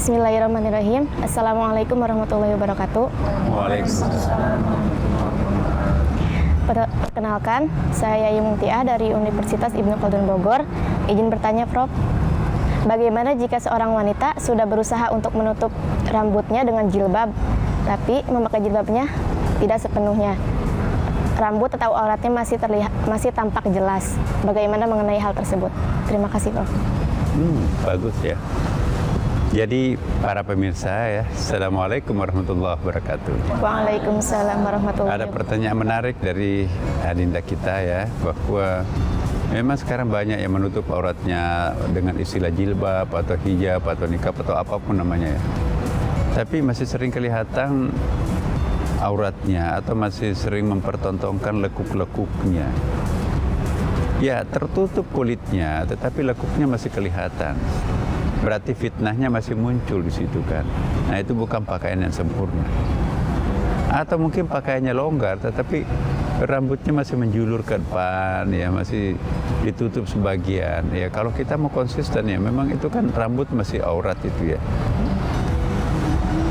Bismillahirrahmanirrahim. Assalamualaikum warahmatullahi wabarakatuh. Waalaikumsalam. Perkenalkan, saya Yayi Mungtiah dari Universitas Ibnu Khaldun Bogor. Izin bertanya, Prof. Bagaimana jika seorang wanita sudah berusaha untuk menutup rambutnya dengan jilbab, tapi memakai jilbabnya tidak sepenuhnya? Rambut atau auratnya masih tampak jelas. Bagaimana mengenai hal tersebut? Terima kasih, Prof. Bagus ya. Jadi para pemirsa ya, Assalamualaikum warahmatullahi wabarakatuh. Waalaikumsalam warahmatullahi wabarakatuh. Ada pertanyaan menarik dari adinda kita ya, bahwa memang sekarang banyak yang menutup auratnya dengan istilah jilbab atau hijab atau nikab atau apapun namanya ya. Tapi masih sering kelihatan auratnya atau masih sering mempertontonkan lekuk-lekuknya. Ya, tertutup kulitnya, tetapi lekuknya masih kelihatan. Berarti fitnahnya masih muncul di situ kan. Nah, itu bukan pakaian yang sempurna. Atau mungkin pakaiannya longgar, tetapi rambutnya masih menjulur ke depan, ya masih ditutup sebagian. Ya, kalau kita mau konsisten ya, memang itu kan rambut masih aurat itu ya.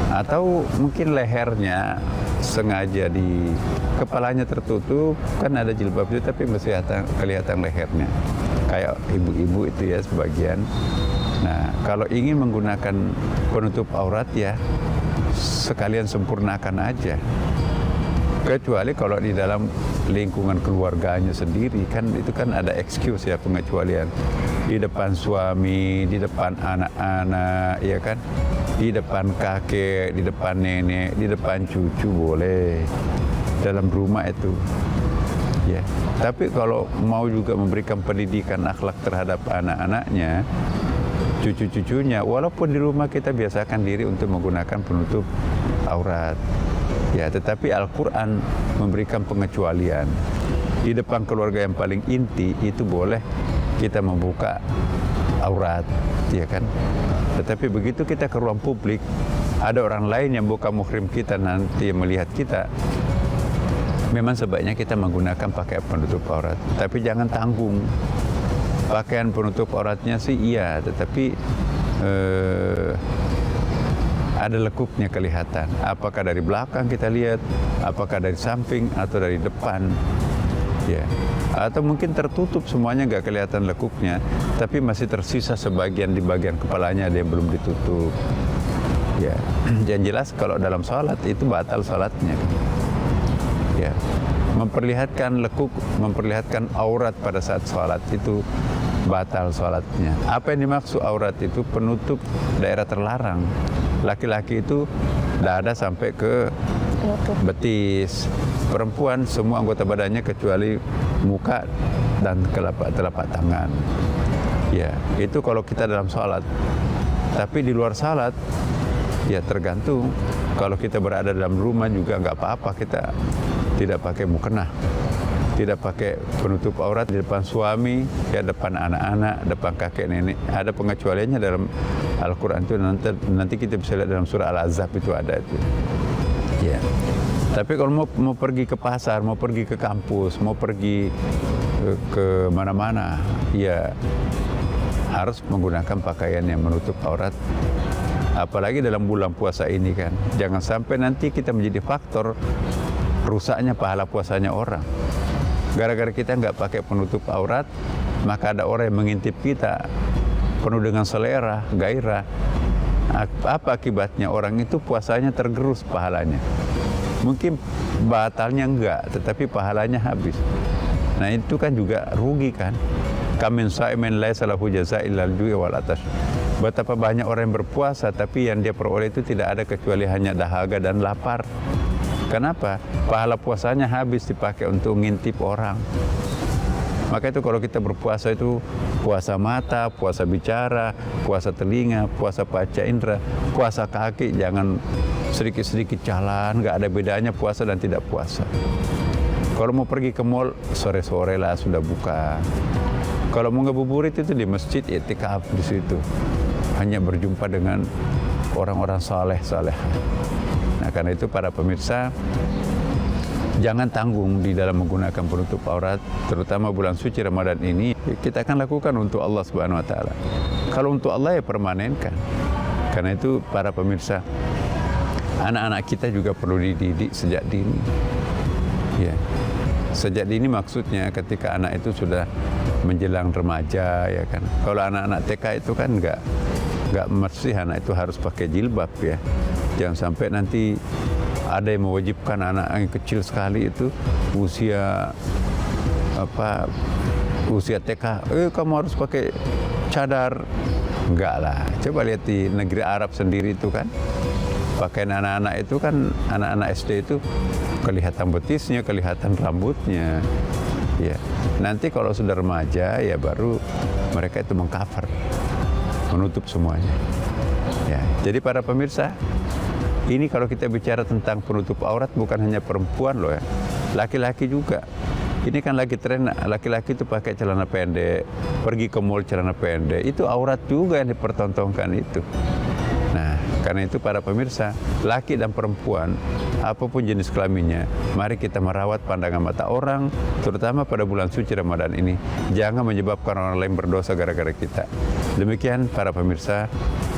Atau mungkin lehernya sengaja di kepalanya tertutup, kan ada jilbab itu tapi masih kelihatan lehernya. Kayak ibu-ibu itu ya sebagian. Nah, kalau ingin menggunakan penutup aurat ya sekalian sempurnakan aja. Kecuali kalau di dalam lingkungan keluarganya sendiri kan itu kan ada excuse ya, pengecualian. Di depan suami, di depan anak-anak, ya kan? Di depan kakek, di depan nenek, di depan cucu boleh. Dalam rumah itu. Ya. Tapi kalau mau juga memberikan pendidikan akhlak terhadap anak-anaknya, cucu-cucunya, walaupun di rumah kita biasakan diri untuk menggunakan penutup aurat. Ya, tetapi Al-Quran memberikan pengecualian. Di depan keluarga yang paling inti itu boleh kita membuka aurat, ya kan? Tetapi begitu kita ke ruang publik, ada orang lain yang bukan muhrim kita nanti melihat kita, memang sebaiknya kita menggunakan pakaian penutup aurat. Tapi jangan tanggung. Pakaian penutup auratnya sih iya, tetapi ada lekuknya kelihatan. Apakah dari belakang kita lihat, apakah dari samping atau dari depan, ya. Atau mungkin tertutup semuanya nggak kelihatan lekuknya, tapi masih tersisa sebagian di bagian kepalanya ada yang belum ditutup. Ya, yang jelas kalau dalam sholat itu batal sholatnya. Ya, memperlihatkan lekuk, memperlihatkan aurat pada saat sholat itu batal sholatnya. Apa yang dimaksud aurat itu? Penutup daerah terlarang. Laki-laki itu dada sampai ke betis. Perempuan semua anggota badannya kecuali muka dan telapak tangan. Ya, itu kalau kita dalam sholat. Tapi di luar sholat, ya tergantung. Kalau kita berada dalam rumah juga nggak apa-apa, kita tidak pakai mukena, tidak pakai penutup aurat di depan suami, ya depan anak-anak, depan kakek nenek. Ada pengecualiannya dalam Al-Quran itu, nanti kita bisa lihat dalam surah Al-Ahzab itu ada itu. Ya. Tapi kalau mau pergi ke pasar, mau pergi ke kampus, mau pergi ke mana-mana, ya harus menggunakan pakaian yang menutup aurat. Apalagi dalam bulan puasa ini kan, jangan sampai nanti kita menjadi faktor rusaknya pahala puasanya orang. Gara-gara kita nggak pakai penutup aurat, maka ada orang yang mengintip kita penuh dengan selera, gairah. Apa akibatnya? Orang itu puasanya tergerus pahalanya. Mungkin batalnya enggak, tetapi pahalanya habis. Nah itu kan juga rugi kan. Kamin sa'imin laisa lahu jazaa illal ju'i wal atash. Betapa banyak orang yang berpuasa, tapi yang dia peroleh itu tidak ada kecuali hanya dahaga dan lapar. Kenapa? Pahala puasanya habis dipakai untuk ngintip orang. Maka itu kalau kita berpuasa itu puasa mata, puasa bicara, puasa telinga, puasa panca indera, puasa kaki, jangan sedikit-sedikit jalan, nggak ada bedanya puasa dan tidak puasa. Kalau mau pergi ke mall, sore-sore lah sudah buka. Kalau mau ngabuburit itu di masjid, i'tikaf di situ. Hanya berjumpa dengan orang-orang saleh. Nah, karena itu para pemirsa, jangan tanggung di dalam menggunakan penutup aurat, terutama bulan suci Ramadan ini. Kita akan lakukan untuk Allah Subhanahu wa taala. Kalau untuk Allah ya permanenkan. Karena itu para pemirsa, anak-anak kita juga perlu dididik sejak dini. Ya. Sejak dini maksudnya ketika anak itu sudah menjelang remaja, ya kan. Kalau anak-anak TK itu kan nggak mesti anak itu harus pakai jilbab, ya. Jangan sampai nanti ada yang mewajibkan anak yang kecil sekali itu usia TK, kamu harus pakai cadar. Enggak lah. Coba lihat di negeri Arab sendiri itu kan, pakaian anak-anak itu kan, anak-anak SD itu kelihatan betisnya, kelihatan rambutnya. Ya. Nanti kalau sudah remaja ya baru mereka itu mengcover, menutup semuanya. Ya. Jadi para pemirsa, ini kalau kita bicara tentang penutup aurat bukan hanya perempuan loh ya, laki-laki juga. Ini kan lagi tren laki-laki itu pakai celana pendek, pergi ke mall celana pendek, itu aurat juga yang dipertontonkan itu. Nah, karena itu para pemirsa, laki dan perempuan, apapun jenis kelaminnya, mari kita merawat pandangan mata orang, terutama pada bulan suci Ramadan ini. Jangan menyebabkan orang lain berdosa gara-gara kita. Demikian para pemirsa.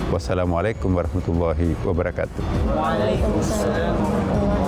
Wassalamualaikum warahmatullahi wabarakatuh. Waalaikumsalam warahmatullahi wabarakatuh.